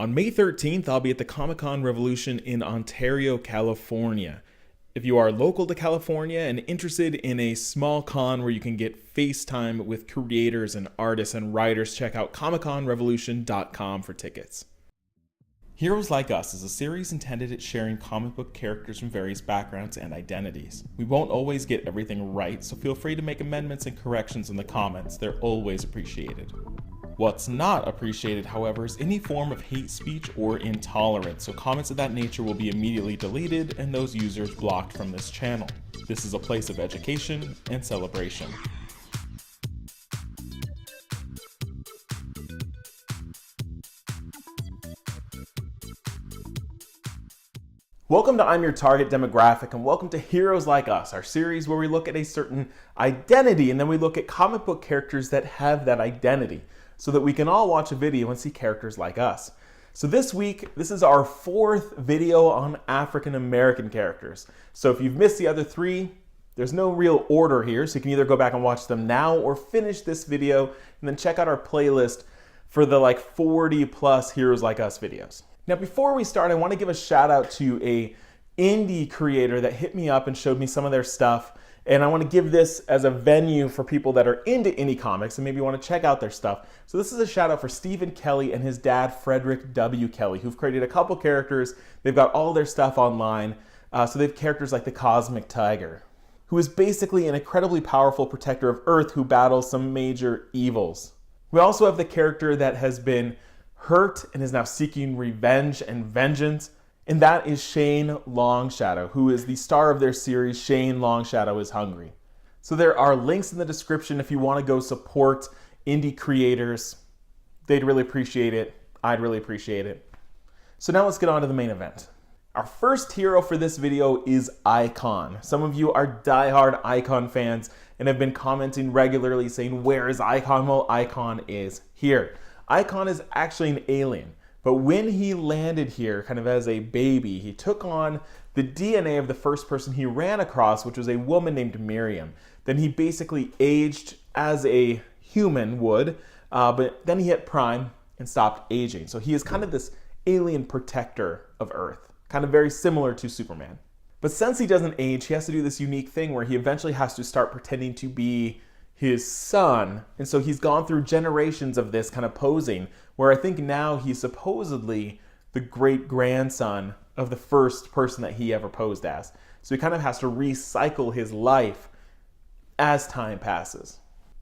On May 13th, I'll be at the Comic-Con Revolution in Ontario, California. If you are local to California and interested in a small con where you can get FaceTime with creators and artists and writers, check out comicconrevolution.com for tickets. Heroes Like Us is a series intended at sharing comic book characters from various backgrounds and identities. We won't always get everything right, so feel free to make amendments and corrections in the comments. They're always appreciated. What's not appreciated, however, is any form of hate speech or intolerance, so comments of that nature will be immediately deleted and those users blocked from this channel. This is a place of education and celebration. Welcome to I'm Your Target Demographic, and welcome to Heroes Like Us, our series where we look at a certain identity and then we look at comic book characters that have that identity, so that we can all watch a video and see characters like us. So this week, this is our fourth video on African American characters. So if you've missed the other three, there's no real order here, so you can either go back and watch them now or finish this video and then check out our playlist for the 40 plus Heroes Like Us videos. Now before we start, I want to give a shout out to a indie creator that hit me up and showed me some of their stuff. And I want to give this as a venue for people that are into indie comics and maybe want to check out their stuff. So this is a shout out for Stephen Kelly and his dad, Frederick W. Kelly, who've created a couple characters. They've got all their stuff online. So they have characters like the Cosmic Tiger, who is basically an incredibly powerful protector of Earth who battles some major evils. We also have the character that has been hurt and is now seeking revenge and vengeance. And that is Shane Longshadow, who is the star of their series, Shane Longshadow is Hungry. So there are links in the description if you want to go support indie creators. They'd really appreciate it. I'd really appreciate it. So now let's get on to the main event. Our first hero for this video is Icon. Some of you are diehard Icon fans and have been commenting regularly saying, where is Icon? Well, Icon is here. Icon is actually an alien. But when he landed here, kind of as a baby, he took on the DNA of the first person he ran across, which was a woman named Miriam. Then he basically aged as a human would, but then he hit Prime and stopped aging. So he is kind of this alien protector of Earth, kind of very similar to Superman. But since he doesn't age, he has to do this unique thing where he eventually has to start pretending to be his son. And so he's gone through generations of this kind of posing, where I think now he's supposedly the great-grandson of the first person that he ever posed as. So he kind of has to recycle his life as time passes.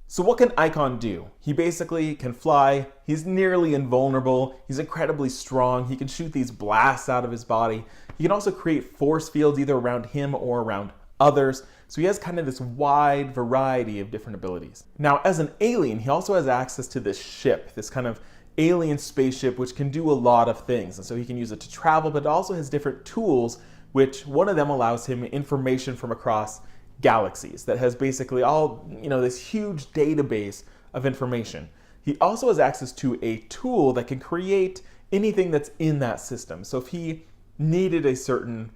So what can Icon do? He basically can fly, he's nearly invulnerable, he's incredibly strong, he can shoot these blasts out of his body. He can also create force fields either around him or around others. So he has kind of this wide variety of different abilities. Now, as an alien, he also has access to this ship, this kind of alien spaceship, which can do a lot of things. And so he can use it to travel, but it also has different tools, which one of them allows him information from across galaxies that has basically all, this huge database of information. He also has access to a tool that can create anything that's in that system. So if he needed a certain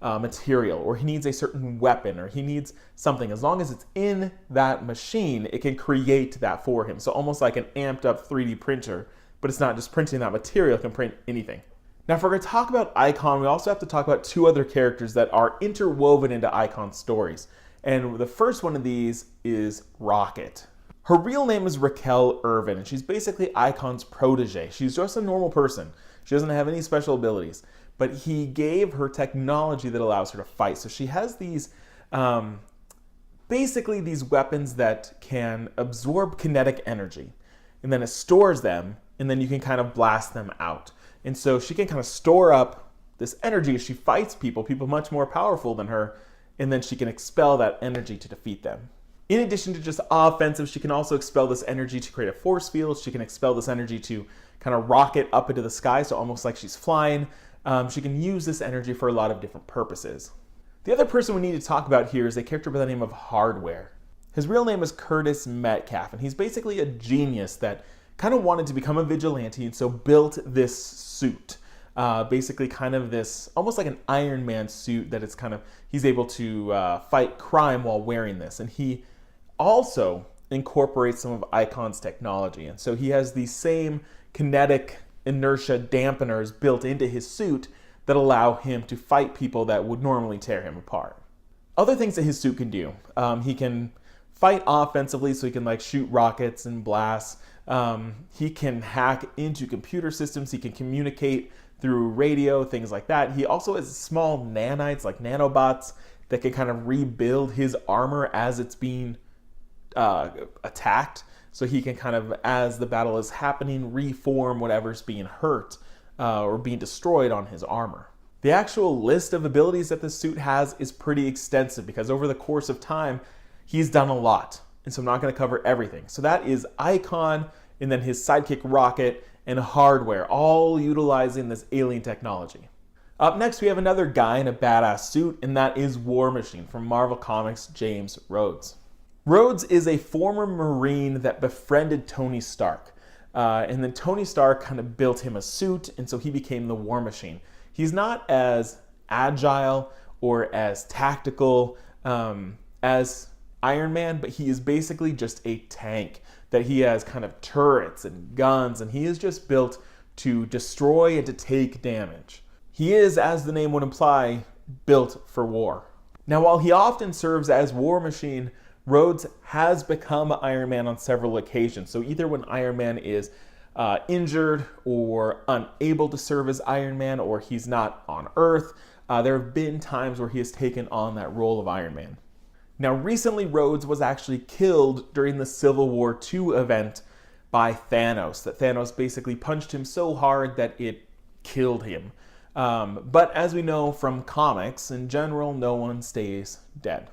material, or he needs a certain weapon, or he needs something, as long as it's in that machine, it can create that for him. So almost like an amped up 3D printer, but it's not just printing that material, it can print anything. Now, if we're going to talk about Icon, we also have to talk about two other characters that are interwoven into Icon's stories. And the first one of these is Rocket. Her real name is Raquel Irvin, and she's basically Icon's protege. She's just a normal person. She doesn't have any special abilities. But he gave her technology that allows her to fight. So she has these, basically these weapons that can absorb kinetic energy. And then it stores them, and then you can kind of blast them out. And so she can kind of store up this energy as she fights people much more powerful than her, and then she can expel that energy to defeat them. In addition to just offensive, she can also expel this energy to create a force field. She can expel this energy to kind of rocket up into the sky, so almost like she's flying. She can use this energy for a lot of different purposes. The other person we need to talk about here is a character by the name of Hardware. His real name is Curtis Metcalf, and he's basically a genius that kind of wanted to become a vigilante, and so built this suit. Basically kind of this, almost like an Iron Man suit that it's kind of, he's able to fight crime while wearing this. And he also incorporates some of Icon's technology. And so he has the same kinetic inertia dampeners built into his suit that allow him to fight people that would normally tear him apart. Other things that his suit can do, he can fight offensively, so he can like shoot rockets and blasts. He can hack into computer systems. He can communicate through radio, things like that. He also has small nanites, like nanobots, that can kind of rebuild his armor as it's being attacked. So he can kind of, as the battle is happening, reform whatever's being hurt or being destroyed on his armor. The actual list of abilities that this suit has is pretty extensive because over the course of time, he's done a lot. And so I'm not going to cover everything. So that is Icon, and then his sidekick Rocket, and Hardware, all utilizing this alien technology. Up next, we have another guy in a badass suit, and that is War Machine from Marvel Comics' James Rhodes. Rhodes is a former Marine that befriended Tony Stark. And then Tony Stark kind of built him a suit, and so he became the War Machine. He's not as agile or as tactical as Iron Man, but he is basically just a tank, that he has kind of turrets and guns, and he is just built to destroy and to take damage. He is, as the name would imply, built for war. Now, while he often serves as War Machine, Rhodes has become Iron Man on several occasions. So either when Iron Man is injured or unable to serve as Iron Man, or he's not on Earth, there have been times where he has taken on that role of Iron Man. Now, recently, Rhodes was actually killed during the Civil War II event by Thanos. That Thanos basically punched him so hard that it killed him. But as we know from comics, in general, no one stays dead.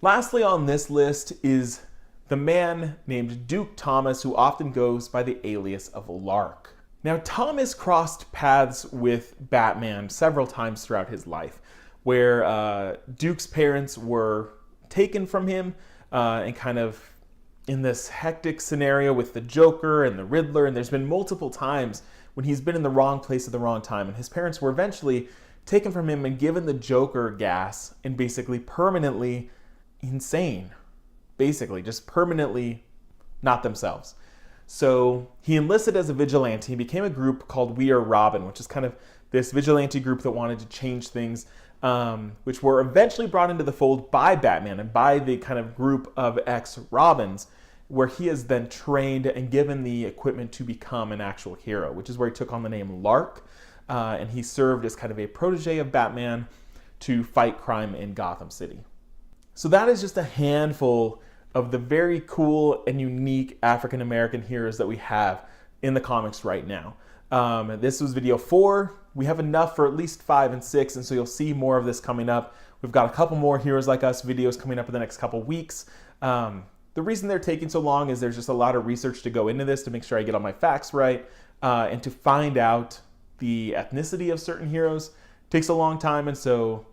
Lastly on this list is the man named Duke Thomas, who often goes by the alias of Lark. Now, Thomas crossed paths with Batman several times throughout his life, where Duke's parents were taken from him and kind of in this hectic scenario with the Joker and the Riddler, and there's been multiple times when he's been in the wrong place at the wrong time, and his parents were eventually taken from him and given the Joker gas and basically permanently insane, basically just permanently not themselves. So he enlisted as a vigilante. He became a group called We Are Robin, which is kind of this vigilante group that wanted to change things, which were eventually brought into the fold by Batman and by the kind of group of ex-Robins, where he is then trained and given the equipment to become an actual hero, which is where he took on the name Lark, and he served as kind of a protege of Batman to fight crime in Gotham City. So that is just a handful of the very cool and unique African-American heroes that we have in the comics right now. This was video 4. We have enough for at least 5 and 6, and so you'll see more of this coming up. We've got a couple more Heroes Like Us videos coming up in the next couple weeks. The reason they're taking so long is there's just a lot of research to go into this to make sure I get all my facts right, and to find out the ethnicity of certain heroes takes a long time, and so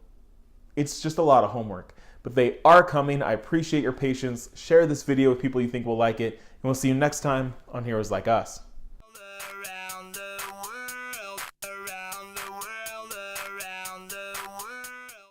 it's just a lot of homework. But they are coming. I appreciate your patience. Share this video with people you think will like it, and we'll see you next time on Heroes Like Us.